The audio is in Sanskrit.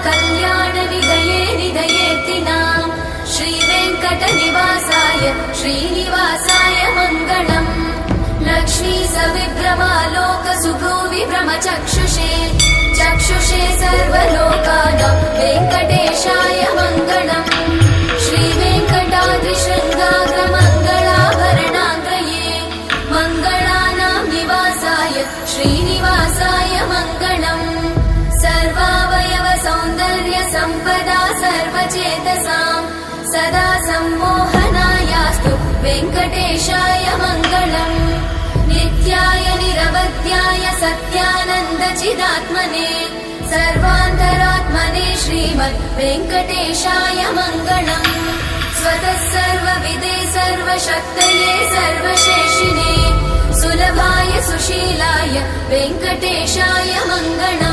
कल्याणनिधये निधयेऽर्तिनाम् श्रीवेङ्कटनिवासाय श्रीनिवासाय मङ्गलम् लक्ष्मी सविभ्रमालोकसुभ्रूविभ्रमचक्षुषे चक्षुषे सर्वलोकानां वेङ्कटेशाय मङ्गलम् श्रीवेङ्कटाद्रिशृङ्गाग्रमङ्गलाभरणाङ्ग्रये मङ्गलानां निवासाय श्रीनिवासाय मङ्गलम् सर्वावयवसौन्दर्यसम्पदा सर्वचेतसां सदा सम्मोहनायास्तु वेङ्कटेशाय मङ्गलम् नित्याय निरवध्याय सत्यानन्दचिदात्मने सर्वान्तरात्मने श्रीमद् वेङ्कटेशाय मङ्गलम् स्वतः सर्वविदे सर्वशक्तये सर्वशेषिणे सुलभाय सुशीलाय वेङ्कटेशाय मङ्गलम्।